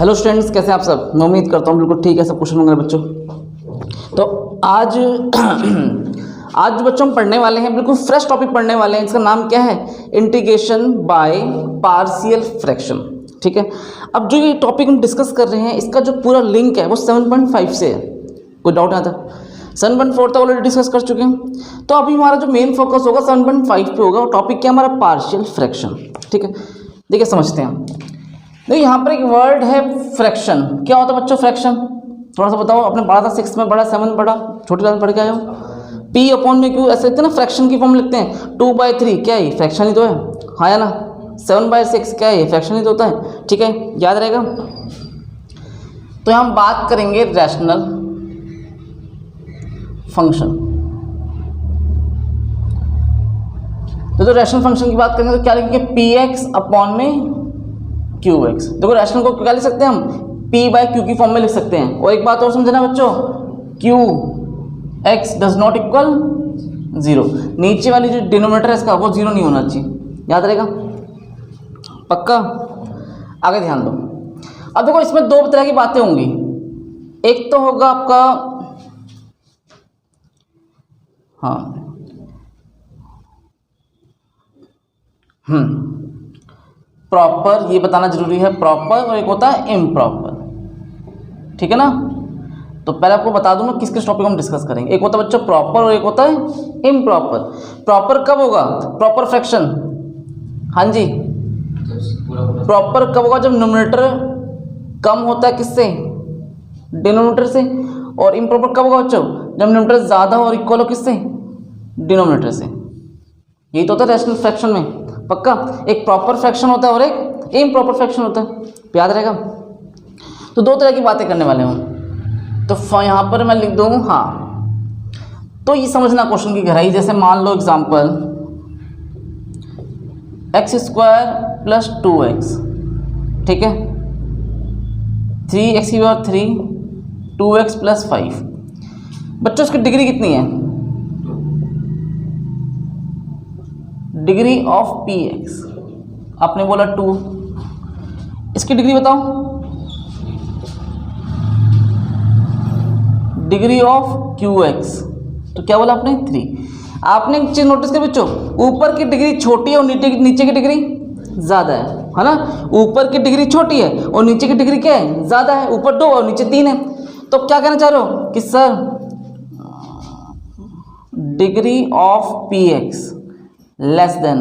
Hello students, कैसे हैं आप सब। मैं उम्मीद करता हूँ बिल्कुल ठीक है, सब कुशल मंगल बच्चों। तो आज आज जो बच्चों हम पढ़ने वाले हैं बिल्कुल फ्रेश टॉपिक पढ़ने वाले हैं। इसका नाम क्या है? Integration by partial fraction. ठीक है, अब जो ये टॉपिक हम डिस्कस कर रहे हैं इसका जो पूरा लिंक है वो 7.5 से है। कोई डाउट आता? 7.4 तो ऑलरेडी डिस्कस कर चुके हैं। तो अभी हमारा जो मेन फोकस होगा 7.5 पे होगा। टॉपिक क्या हमारा? Partial fraction. ठीक है, देखिए समझते हैं। देखिए यहाँ पर एक वर्ड है फ्रैक्शन। क्या होता है बच्चों फ्रैक्शन? थोड़ा सा बताओ। आपने पढ़ा था 6 में, पढ़ा 7 में, पढ़ा छोटी क्लास में पढ़ के आए हो। पी अपॉन में क्यू ऐसे लिखते हैं ना, फ्रैक्शन की फॉर्म लिखते हैं। 2/3 क्या है? फ्रैक्शन ही तो है, हाँ या ना। 7/6 क्या है? फ्रैक्शन ही तो होता है। ठीक है, याद रहेगा। तो यहाँ हम बात करेंगे रैशनल फंक्शन। तो रैशनल फंक्शन की बात करेंगे तो क्या लिखेंगे? px अपॉन में qx। देखो रैशनल को क्या लिख सकते हैं हम? p/q की फॉर्म में लिख सकते हैं। और एक बात और समझना बच्चों, qx डज नॉट इक्वल 0। नीचे वाली जो डिनोमिनेटर है इसका वो 0 नहीं होना चाहिए, याद रहेगा पक्का। आगे ध्यान दो। अब देखो इसमें दो तरह की बातें होंगी। एक तो होगा आपका प्रॉपर, ये बताना जरूरी है, प्रॉपर, और एक होता है इम्प्रॉपर। ठीक है ना। तो पहले आपको बता दूं मैं किस किस टॉपिक हम डिस्कस करेंगे। एक होता है बच्चों प्रॉपर और एक होता है इम्प्रॉपर। प्रॉपर कब होगा? प्रॉपर फ्रैक्शन, हाँ जी। प्रॉपर कब होगा? जब न्यूमरेटर कम होता है किससे? डिनोमिनेटर से। और इम्प्रॉपर कब होगा बच्चों? जब न्यूमरेटर ज्यादा हो और इक्वल हो किससे? डिनोमिनेटर से। यही तो होता है रैशनल फ्रैक्शन में, पक्का। एक प्रॉपर फ्रैक्शन होता है और एक इम्प्रॉपर फ्रैक्शन होता है, याद रहेगा। तो दो तरह की बातें करने वाले हूँ। तो यहाँ पर मैं लिख दूँ तो ये समझना क्वेश्चन की गहराई। जैसे मान लो एग्जांपल x² + 2x, ठीक है। 3x³ 2x + 5। बच्चों इसकी डिग्री कितनी है? डिग्री ऑफ px आपने बोला 2। इसकी डिग्री बताओ। डिग्री ऑफ qx तो क्या बोला आपने? 3। आपने एक चीज नोटिस कर बच्चों, ऊपर की डिग्री छोटी है और नीचे की डिग्री ज्यादा है ना। ऊपर की डिग्री छोटी है और नीचे की डिग्री क्या है? ज्यादा है। ऊपर 2 और नीचे 3 है। तो क्या कहना चाह रहे हो कि sir degree of px less than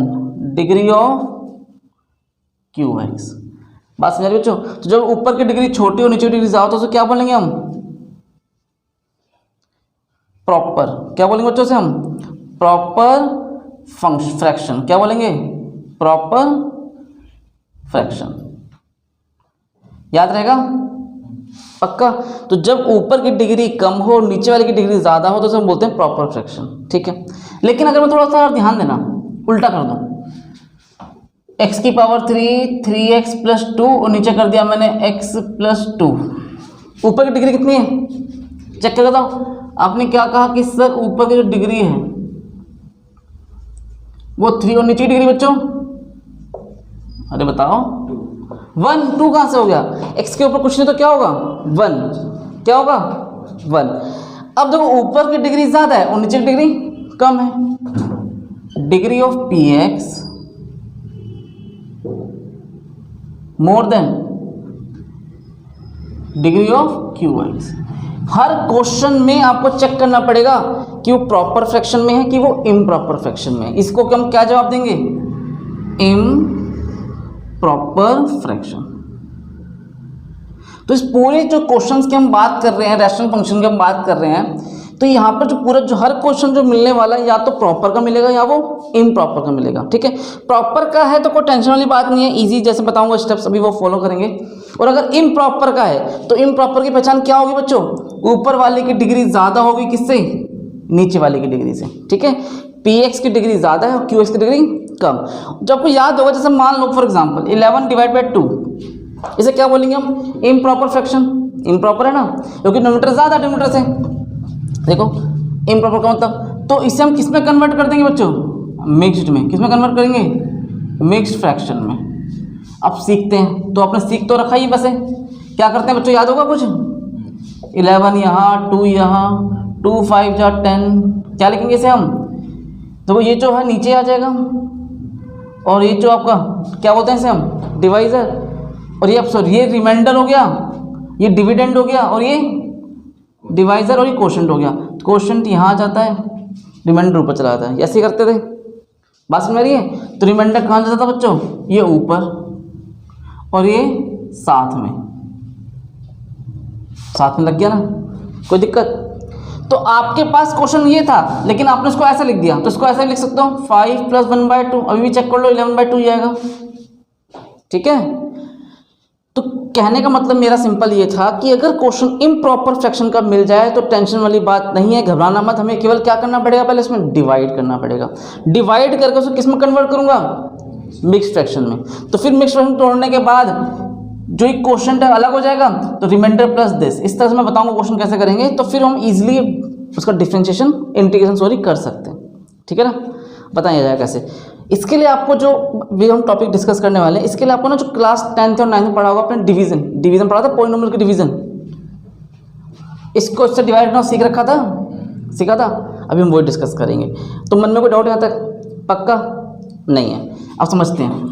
degree of qx। बात समझ रहे बच्चों? तो जब ऊपर की डिग्री छोटी और नीचे की डिग्री ज्यादा तो क्या बोलेंगे हम? प्रॉपर। क्या बोलेंगे बच्चों से हम? Proper fraction. क्या बोलेंगे? प्रॉपर फ्रैक्शन, याद रहेगा पक्का। तो जब ऊपर की डिग्री कम हो और नीचे वाले की डिग्री ज्यादा हो तो उसे हम बोलते हैं प्रॉपर फ्रैक्शन, ठीक है। लेकिन अगर मैं थोड़ा सा ध्यान देना, उल्टा कर दो, x³ 3x + 2 और नीचे कर दिया मैंने x + 2। ऊपर की डिग्री कितनी है? चेक कर बताओ। आपने क्या कहा कि सर ऊपर की जो डिग्री है वो 3 और नीचे की डिग्री बच्चों, अरे बताओ 1। 2 कहां से हो गया? x के ऊपर कुछ नहीं तो क्या होगा? 1। क्या होगा? 1। अब देखो ऊपर की डिग्री ज्यादा है और नीचे की डिग्री कम है। Degree of px more than degree of qx। Her question में आपको चेक करना पड़ेगा कि वो प्रॉपर फ्रैक्शन में है कि वो इम्प्रॉपर फ्रैक्शन में है। इसको हम क्या जवाब देंगे? Improper fraction. तो इस पूरे जो क्वेश्चंस की हम बात कर रहे हैं, रैशनल फंक्शन की हम बात कर रहे हैं, तो यहाँ पर जो पूरा जो हर क्वेश्चन जो मिलने वाला है या तो प्रॉपर का मिलेगा या वो इम्प्रॉपर का मिलेगा, ठीक है। प्रॉपर का है तो कोई टेंशन वाली बात नहीं है, इजी, जैसे बताऊंगा स्टेप्स अभी वो फॉलो करेंगे। और अगर इम्प्रॉपर का है तो इम्प्रॉपर की पहचान क्या होगी बच्चों? ऊपर वाले की डिग्री ज्यादा होगी किससे? नीचे वाले की डिग्री से, ठीक है। px की डिग्री ज्यादा है और qx की डिग्री कम। जब आपको याद होगा, जैसे मान लो फॉर एग्जाम्पल 11/2, इसे क्या बोलेंगे हम? Improper fraction. इम्प्रॉपर है ना, क्योंकि डिनोमिनेटर ज्यादा डिनोमिनेटर से। देखो इम्प्रॉपर का मतलब, तो इसे हम किस में कन्वर्ट कर देंगे बच्चों? मिक्स्ड में। किस में कन्वर्ट करेंगे? मिक्स्ड फ्रैक्शन में। अब सीखते हैं, तो आपने सीख तो रखा ही वैसे क्या करते हैं बच्चों, याद होगा कुछ, 11 यहाँ, 2 यहाँ, 2 5 जा 10, क्या लिखेंगे इसे हम, तो ये जो है नीचे आ जाएगा, और ये जो आपका क्या बोलते हैं इसे हम, डिवाइज़र, और ये अब सॉरी ये रिमाइंडर हो गया, ये डिविडेंड हो गया, और ये डिवाइज़र, और ये क्वोशंट हो गया। क्वोशंट यहाँ आ जाता है, रिमाइंडर ऊपर चला जाता है, ऐसे ही करते थे, बात समझ रही है। तो रिमाइंडर कहाँ जाता था बच्चों, ये ऊपर, और ये साथ में लग गया ना, कोई दिक्कत। तो आपके पास क्वेश्चन ये था, लेकिन आपने उसको ऐसे लिख दिया, तो इसको ऐसे लिख सकता हूँ 5 + 1/2, अभी भी चेक कर लो 11/2 ही आएगा, ठीक है। तो कहने का मतलब मेरा सिंपल ये था कि अगर क्वेश्चन इम्प्रॉपर फ्रैक्शन का मिल जाए तो टेंशन वाली बात नहीं है, घबराना मत, हमें केवल क्या करना पड़ेगा, पहले इसमें डिवाइड करना पड़ेगा, डिवाइड करके उसको किस में कन्वर्ट करूँगा, मिक्स फ्रैक्शन में। तो फिर मिक्स फ्रैक्शन तोड़ने के बाद जो एक क्वोशंट है अलग हो जाएगा, तो रिमाइंडर प्लस दिस, इस तरह से मैं बताऊंगा क्वेश्चन कैसे करेंगे, तो फिर हम इजीली उसका डिफरेंशिएशन इंटीग्रेशन कर सकते हैं, ठीक है ना। बताइए जाएगा कैसे। इसके लिए आपको जो भी हम टॉपिक डिस्कस करने वाले हैं, इसके लिए आपको ना जो क्लास 10th और 9th में पढ़ा होगा, अपने डिवीजन पढ़ा था, पॉलिनोमियल की डिवीजन, इसको इससे डिवाइड करना सीखा था, अभी हम वही डिस्कस करेंगे। तो मन में कोई डाउट यहाँ तक पक्का नहीं है, आप समझते हैं।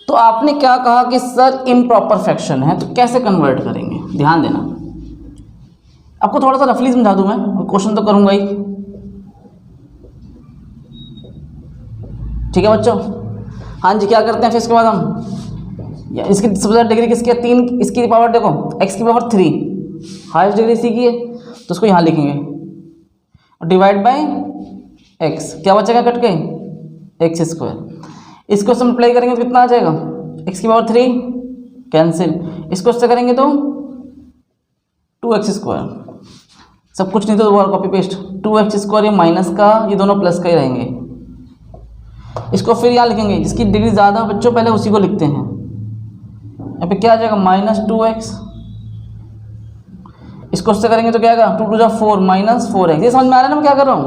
तो आपने क्या कहा कि सर इम्प्रॉपर फ्रैक्शन है, तो कैसे कन्वर्ट करेंगे, ध्यान देना। आपको थोड़ा सा रफली समझा दूं मैं, क्वेश्चन तो करूंगा ही, ठीक है बच्चों। हाँ जी, क्या करते हैं फिर इसके बाद हम, इसकी सबसे ज़्यादा डिग्री किसकी है, 3, इसकी पावर देखो x की पावर 3, हाईएस्ट डिग्री इसी की है, तो उसको यहाँ लिखेंगे, और डिवाइड बाय x, क्या बचेगा कट के, x²। इसको सिंप्लाई करेंगे तो कितना आ जाएगा, x की पावर 3 कैंसिल, इसको इससे करेंगे तो 2x², सब कुछ नहीं तो दोबारा कॉपी पेस्ट, 2x², ये माइनस का, ये दोनों प्लस का ही रहेंगे। इसको फिर यहाँ लिखेंगे, जिसकी डिग्री ज़्यादा बच्चों पहले उसी को लिखते हैं, यहाँ पे क्या आ जाएगा -2x, इसको उससे करेंगे तो क्या आएगा 2 × 2 = 4 -4x। ये समझ में आ रहा है ना मैं क्या कर रहा हूँ,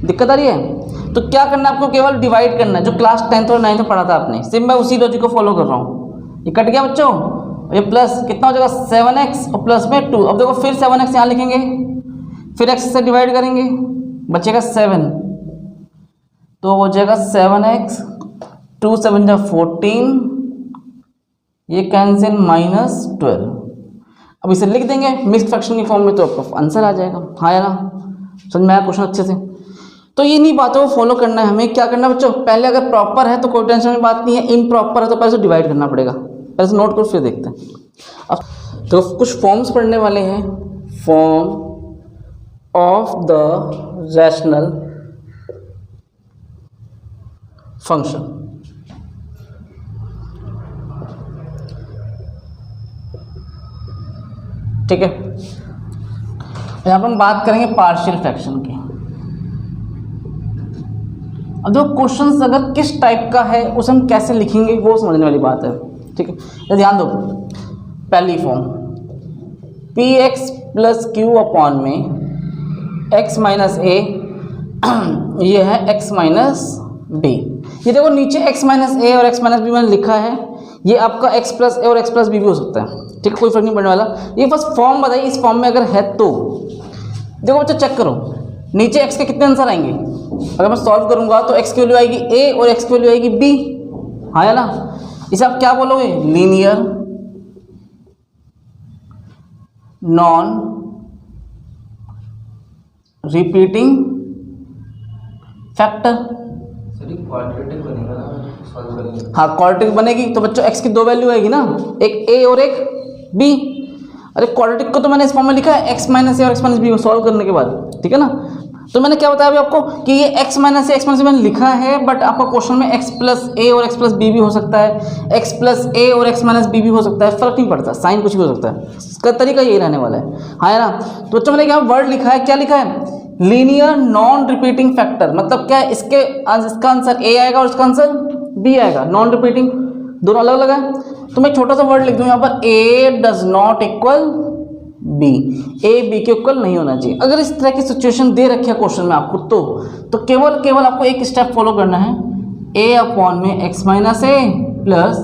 दिक्कत आ रही है। तो क्या करना है आपको, केवल डिवाइड करना है, जो क्लास 10th और 9th में पढ़ा था आपने, सिर्फ मैं उसी लॉजिक को फॉलो कर रहा हूँ। ये कट गया बच्चों, ये प्लस कितना हो जाएगा 7x, और प्लस में 2, अब देखो फिर 7x यहाँ लिखेंगे, फिर x से डिवाइड करेंगे, बचेगा 7, तो हो जाएगा 7x, 2 × 7 = 14, ये कैंसिल -12। अब इसे लिख देंगे मिक्स फ्रैक्शन की फॉर्म में, तो आपका आंसर आ जाएगा। हाँ या ना, समझ में आया क्वेश्चन अच्छे से। तो ये नहीं बातों को फॉलो करना है हमें। क्या करना है बच्चों, पहले अगर प्रॉपर है तो कोई टेंशन की बात नहीं है, इम्प्रॉपर है तो पहले से डिवाइड करना पड़ेगा, पहले से नोट करो फिर देखते हैं। अब तो कुछ फॉर्म्स पढ़ने वाले हैं, form of the rational function, ठीक है। यहाँ पर हम बात करेंगे पार्शियल फ्रैक्शन की। अब जो क्वेश्चंस अगर किस टाइप का है उसे हम कैसे लिखेंगे वो समझने वाली बात है, ठीक है। तो ध्यान दो, पहली फॉर्म px + q अपॉन में x - a, ये है x - b। ये देखो नीचे x - a और x - b मैंने लिखा है, ये आपका x + a और x + b भी हो सकता है, ठीक है, कोई फर्क नहीं पड़ने वाला। ये बस फॉर्म बताइए, इस फॉर्म में अगर है तो देखो बच्चों चेक करो, नीचे x के कितने आंसर आएंगे, अगर मैं सॉल्व करूंगा तो x की वैल्यू आएगी a और x की वैल्यू आएगी b, हाँ या ना। इसे आप क्या बोलोगे, linear non repeating factor. Quadratic बनेगा ना सॉल्व करेंगे, हाँ क्वाड्रेटिक बनेगी, तो बच्चों x की 2 वैल्यू आएगी ना, एक a और एक b। अरे क्वाड्रेटिक को तो मैंने इस फॉर्म में लिखा है x - a और x - b को सॉल्व करने के बाद, ठीक है ना। तो मैंने क्या बताया अभी आपको कि ये x - a x - b मैंने लिखा है, बट आपका क्वेश्चन में x + a और x + b भी हो सकता है, x + a और x - b भी हो सकता है, फर्क नहीं पड़ता, साइन कुछ भी हो सकता है, इसका तरीका यही रहने वाला है, हाँ है ना। तो बच्चों मैंने क्या वर्ड लिखा है, क्या लिखा है, लीनियर नॉन रिपीटिंग फैक्टर। मतलब क्या है, इसका आंसर a आएगा और इसका आंसर b आएगा, नॉन रिपीटिंग, दोनों अलग अलग है। तो मैं छोटा सा वर्ड लिख दूं यहाँ पर, a does not equal b, a b के इक्वल नहीं होना चाहिए। अगर इस तरह की सिचुएशन दे रखी है क्वेश्चन में आपको, तो केवल आपको एक स्टेप फॉलो करना है, a अपॉन में x - a plus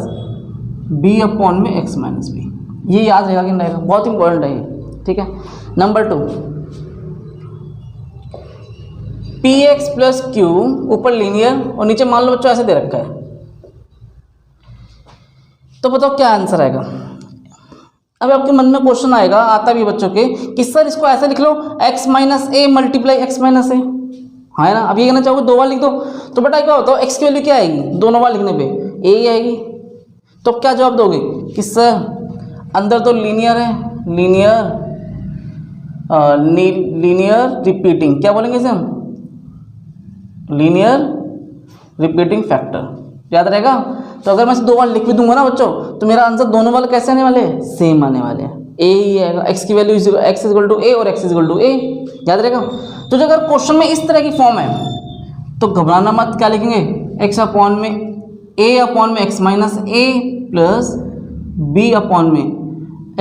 B upon में एक्स माइनस बी। ये याद रहेगा कि नहीं रहेगा, बहुत इंपॉर्टेंट है ये, ठीक है। Number 2, P X plus Q ऊपर लीनियर और नीचे मान लो बच्चों ऐसे दे रखा है, तो बताओ क्या आंसर आएगा। अब आपके मन में क्वेश्चन आएगा, आता भी बच्चों के, कि सर इसको ऐसे लिख लो x minus A multiply x minus ए, हाँ है ना। अब ये कहना चाहोगे 2 बार लिख दो, तो बेटा क्या होता है, x की वैल्यू क्या आएगी, दोनों बार लिखने पे ए ही आएगी। तो अब क्या जवाब दोगे कि सर अंदर तो लीनियर है, लीनियर रिपीटिंग, क्या बोलेंगे इसे हम, लीनियर रिपीटिंग फैक्टर, याद रहेगा। तो अगर मैं इसे 2 बार लिख भी दूंगा ना बच्चों, तो मेरा आंसर दोनों वाले कैसे आने वाले हैं, सेम आने वाले हैं, ए ही आएगा। x की वैल्यू x इक्वल टू ए और x इक्वल टू ए, याद रहेगा। तो जो अगर क्वेश्चन में इस तरह की फॉर्म है तो घबराना मत, क्या लिखेंगे, x अपॉन में a अपॉन में x माइनस ए प्लस b अपॉन में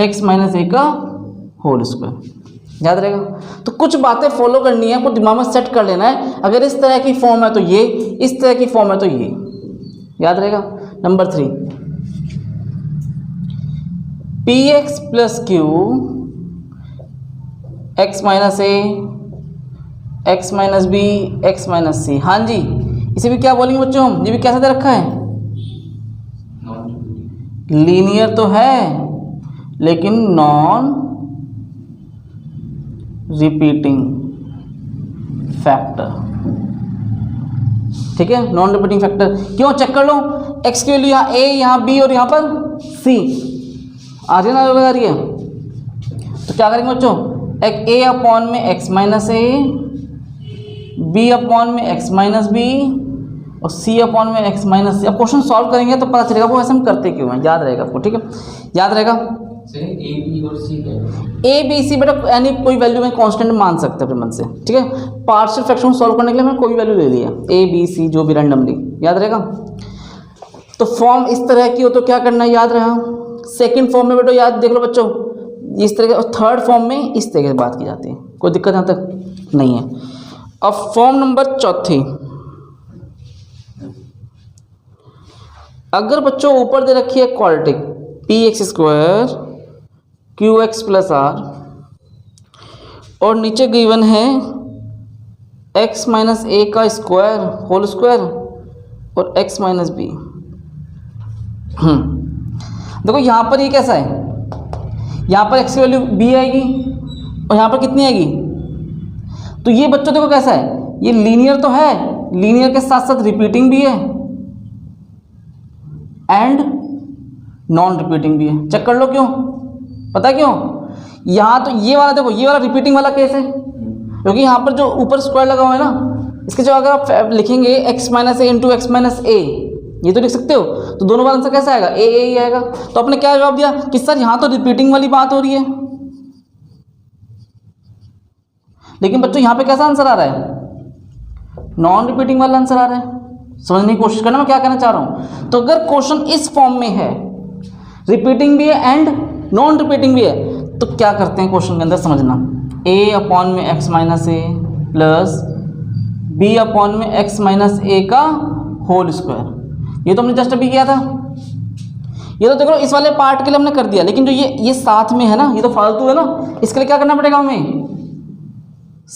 x माइनस ए का होल स्क्वायर, याद रहेगा। तो कुछ बातें फॉलो करनी है, आपको दिमाग में सेट कर लेना है। अगर इस तरह की फॉर्म है तो ये, इस तरह की फॉर्म है तो ये, याद रहेगा। Number 3, P X plus Q X minus A X minus B X minus C, हाँ जी, इसे भी क्या बोलेंगे बच्चों हम, ये भी कैसा दे रखा है, लीनियर तो है लेकिन नॉन रिपीटिंग फैक्टर, ठीक है, नॉन रिपीटिंग फैक्टर। क्यों, चेक कर लो, x की वैल्यू यहाँ a, यहाँ b और यहाँ पर c आ रही है ना, लगा रही है। तो क्या करेंगे बच्चों, एक a अपॉन में x माइनस ए, b अपॉन में x माइनस बी और c अपॉन में x माइनस सी। अब क्वेश्चन सॉल्व करेंगे तो पता चलेगा वो ऐसे हम करते क्यों हैं, याद रहेगा आपको, ठीक है, याद रहेगा। ए बी और सी क्या है, ए बी सी बेटा यानी कोई वैल्यू में कांस्टेंट मान सकते हैं अपने मन से, ठीक है। पार्शियल फ्रैक्शन सॉल्व करने के लिए मैंने कोई वैल्यू ले लिया, ए बी सी जो भी रैंडमली, याद रहेगा। तो फॉर्म इस तरह की हो तो क्या करना है, याद रहा। सेकंड फॉर्म में बेटा याद देख लो बच्चों, इस तरह के, और थर्ड फॉर्म में इस तरह की बात की जाती है, कोई दिक्कत यहाँ तक नहीं है। अब फॉर्म नंबर 4, अगर बच्चों ऊपर दे रखी है quadratic P x square Q x plus R और नीचे गिवन है x माइनस ए का स्क्वायर होल स्क्वायर और x माइनस बी। देखो यहाँ पर ये कैसा है, यहाँ पर x की वैल्यू b आएगी और यहाँ पर कितनी आएगी, तो ये बच्चों देखो कैसा है, ये लीनियर तो है, लीनियर के साथ साथ रिपीटिंग भी है एंड नॉन रिपीटिंग भी है। चेक कर लो क्यों, पता है क्यों, यहाँ तो ये वाला देखो, ये वाला रिपीटिंग वाला केस है, क्योंकि यहाँ पर जो ऊपर स्क्वायर लगा हुआ है ना, इसके जो अगर आप लिखेंगे x माइनस ए इंटू एक्स माइनस ए, ये तो लिख सकते हो, तो दोनों वाला आंसर कैसा आएगा, ए ही आएगा। तो आपने क्या जवाब दिया कि सर यहाँ तो रिपीटिंग वाली बात हो रही है, लेकिन बच्चों यहाँ पे कैसा आंसर आ रहा है, नॉन रिपीटिंग वाला आंसर आ रहा है। समझने की कोशिश करना मैं क्या कहना चाह रहा हूँ। तो अगर क्वेश्चन इस फॉर्म में है, रिपीटिंग भी है एंड नॉन रिपीटिंग भी है, तो क्या करते हैं क्वेश्चन के अंदर समझना, a अपॉन में x माइनस ए प्लस b अपॉन में x माइनस ए का होल स्क्वायर। ये तो हमने जस्ट अभी किया था, ये तो देखो इस वाले पार्ट के लिए हमने कर दिया, लेकिन जो ये साथ में है ना, ये तो फालतू है ना, इसके लिए क्या करना पड़ेगा हमें,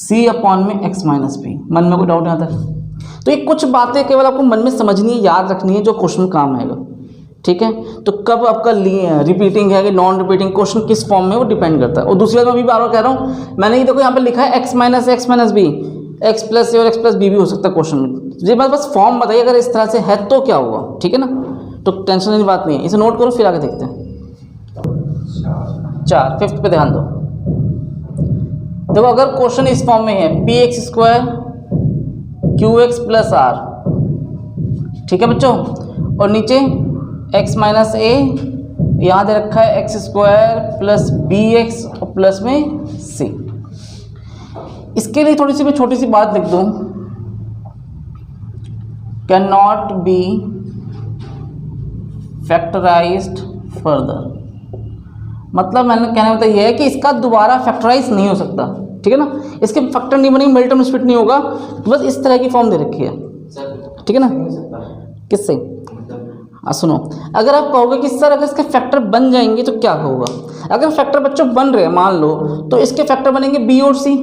c अपॉन में x माइनस बी। मन में कोई डाउट यहाँ तक? तो ये कुछ बातें केवल आपको मन में समझनी है, याद रखनी है, जो क्वेश्चन काम आएगा, ठीक है। तो कब आपका रिपीटिंग है कि नॉन रिपीटिंग, क्वेश्चन किस फॉर्म में वो डिपेंड करता है। और दूसरी बात मैं अभी बार बार कह रहा हूँ, मैंने ये देखो यहाँ पे लिखा है x minus B, x plus A और एक्स प्लस बी भी हो सकता है क्वेश्चन में। ये बस फॉर्म बताइए, अगर इस तरह से है तो क्या हुआ, ठीक है ना। तो टेंशन वाली बात नहीं है, इसे नोट करो फिर आगे देखते हैं। 4 5th पे ध्यान दो। देखो अगर क्वेश्चन इस फॉर्म में है P x square Q x plus R, ठीक है बच्चों, और नीचे x माइनस ए यहाँ दे रखा है x square plus B x और प्लस में c। इसके लिए थोड़ी सी मैं छोटी सी बात लिख दूँ, can not B factorised further. मतलब मैंने कहने मतलब यह है कि इसका दोबारा फैक्टराइज नहीं हो सकता, ठीक है ना, इसके फैक्टर नहीं बनेंगे, मिड टर्म स्प्लिट नहीं होगा, तो बस इस तरह की फॉर्म दे रखी है, ठीक है ना। किससे, सुनो, अगर आप कहोगे कि सर अगर इसके फैक्टर बन जाएंगे तो क्या होगा, अगर फैक्टर बच्चों बन रहे हैं मान लो, तो इसके फैक्टर बनेंगे बी और सी,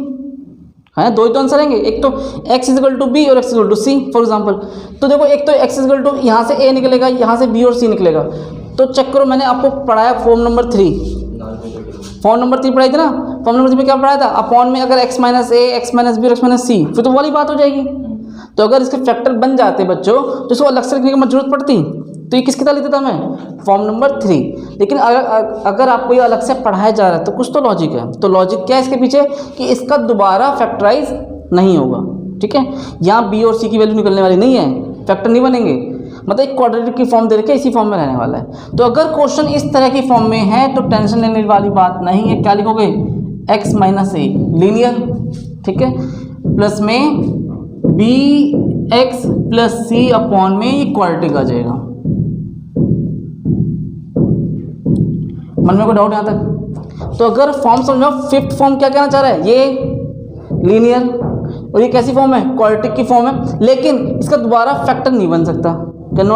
है दो ही तो आंसर आएंगे, एक तो x इजिकल टू बी और x equal to C for example. तो देखो एक तो x इजिकल टू यहाँ से a निकलेगा, यहाँ से b और c निकलेगा। तो चेक करो, मैंने आपको पढ़ाया फॉर्म नंबर 3, फॉर्म नंबर 3 पढ़ाई थी ना, फॉर्म नंबर 3 में क्या पढ़ाया था, अपॉन में अगर x माइनस ए, x माइनस बी और x माइनस सी, फिर तो वाली बात हो जाएगी। तो अगर इसके फैक्टर बन जाते बच्चों तो इसको अलग से लिखने की जरूरत पड़ती, तो ये किसकी तरह लिखता था मैं, फॉर्म नंबर 3। लेकिन अगर आपको ये अलग से पढ़ाया जा रहा है तो कुछ तो लॉजिक है। तो लॉजिक क्या है इसके पीछे कि इसका दोबारा फैक्टराइज नहीं होगा, ठीक है। यहाँ बी और सी की वैल्यू निकलने वाली नहीं है, फैक्टर नहीं बनेंगे, मतलब एक क्वाड्रेटिक की फॉर्म दे रखे, इसी फॉर्म में रहने वाला है। तो अगर क्वेश्चन इस तरह की फॉर्म में है तो टेंशन लेने वाली बात नहीं है। क्या लिखोगे, x माइनस ए लीनियर, ठीक है, प्लस में B x plus C upon में ये क्वाड्रेटिक आ जाएगा। मन में कोई डाउट यहाँ तक? तो अगर फॉर्म समझो, फिफ्थ फॉर्म क्या कहना चाह रहा है, ये लीनियर और ये कैसी फॉर्म है, क्वाड्रेटिक की फॉर्म है, लेकिन इसका दोबारा फैक्टर नहीं बन सकता, can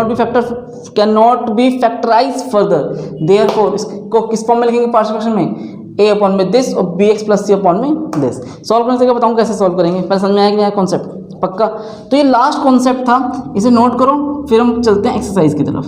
not be factorise further. Therefore इसको किस फॉर्म में लिखेंगे, पार्शियल फ्रैक्शन में a अपॉन में दिस और B x plus C upon में दिस। सॉल्व करने से बताऊँ कैसे सॉल्व करेंगे, पहले समझ में आया कि नया कॉन्सेप्ट पक्का। तो ये लास्ट कॉन्सेप्ट था, इसे नोट करो, फिर हम चलते हैं एक्सरसाइज की तरफ।